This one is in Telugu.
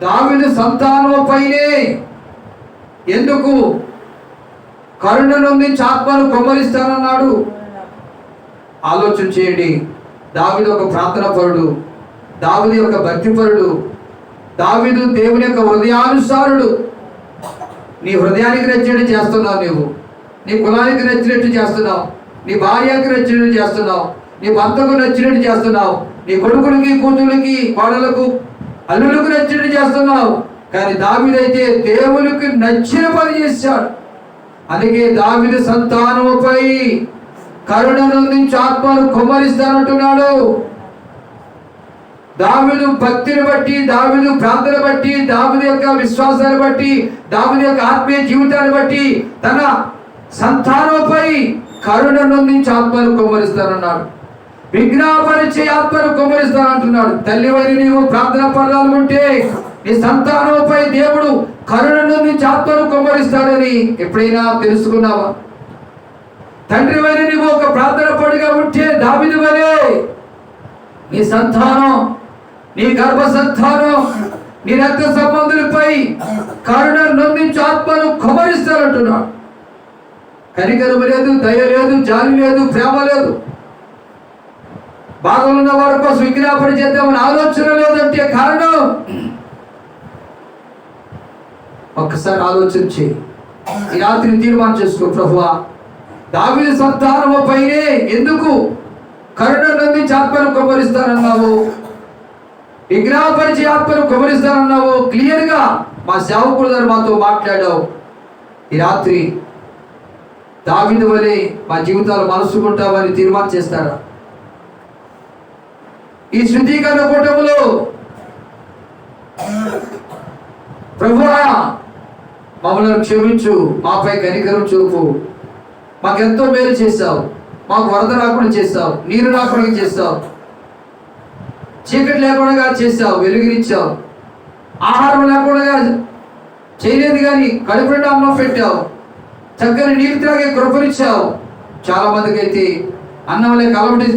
దావీదు సంతానముపైనే ఎందుకు కరుణ నుండి ఆత్మను కుమ్మరిస్తానన్నాడు? ఆలోచన చేయండి. దావీదు ఒక ప్రార్థనా పరుడు, దావీదు ఒక భక్తిపరుడు, దావీదు దేవుని యొక్క హృదయానుసారుడు. నీ హృదయానికి నచ్చినట్టు చేస్తున్నావు, నువ్వు నీ కులానికి నచ్చినట్టు చేస్తున్నావు, నీ భార్యకి నచ్చినట్టు చేస్తున్నావు, నీ భర్తకు నచ్చినట్టు చేస్తున్నావు, నీ కొడుకులకి కూతుళ్ళకి కోడలకు అల్లులకు నచ్చినట్టు చేస్తున్నావు. కానీ దావీదైతే దేవునికి నచ్చిన పని చేశాడు. అందుకే దావీదు సంతానముపై కరుణ నుండి ఆత్మను కుమ్మరిస్తానంటున్నాడు. దావీదు భక్తిని బట్టి, దావీదు ప్రార్థన బట్టి, దావీదు యొక్క విశ్వాసాన్ని బట్టి, దావీదు యొక్క ఆత్మీయ జీవితాన్ని బట్టి తన సంతానంపై కరుణ నుండి ఆత్మను కుమ్మరిస్తానన్నాడు. విజ్ఞాపరిచే ఆత్మను కుమ్మరిస్తానంటున్నాడు. తల్లివైన నీవు ప్రార్థన పదాలు ఉంటే నీ సంతానంపై దేవుడు కరుణ నుండి ఆత్మను కుమ్మరిస్తాడని ఎప్పుడైనా తెలుసుకున్నావా? తండ్రి వైన నీవు ఒక ప్రార్థన పడిగా ఉంటే దావీదు వలె నీ సంతానం, నీ గర్భ సంతానం, నీ రక్త సంబంధులపై కరుణ నుండి ఆత్మను కుమ్మరిస్తానంటున్నాడు. కనికరం లేదు, దయ లేదు, జాలి లేదు, ప్రేమ లేదు. బాధలు ఉన్న వారి కోసం విజ్ఞాపన చేద్దామని ఆలోచన లేదంటే కారణం ఒక్కసారి ఆలోచించి ఈ రాత్రి తీర్మానం చేసుకో. ప్రభువా, దావీదు సంతానము పైనే ఎందుకు కరుణ నుండి ఆత్మను కుమ్మరిస్తానన్నావు, విజ్ఞాపరిచే ఆత్మను కుమ్మరిస్తానన్నావు. క్లియర్ గా మా సేవకుడు గారు మాతో మాట్లాడావు. ఈ రాత్రి దావీదు వలె మా జీవితాలు మనసుకుంటామని తీర్మానం చేస్తారా? ఈ శుద్ధీకరణ కూటములో ప్రభువా మమ్మల్ని క్షమించు, మాపై కనికరం చూపు, మాకెంతో మేలు చేస్తావు, మాకు వరద రాకుండా చేస్తావు, నీరు రాకుండా చేస్తావు, చీకటి లేకుండా చేస్తావు, వెలుగునిచ్చావు, ఆహారం లేకుండా చేయలేదు కానీ కడుపు నిండా అన్నం పెట్టావు, చక్కని నీరు త్రాగే కృపనిచ్చావు. చాలా మందికి అయితే అన్నం లేక అలవాటు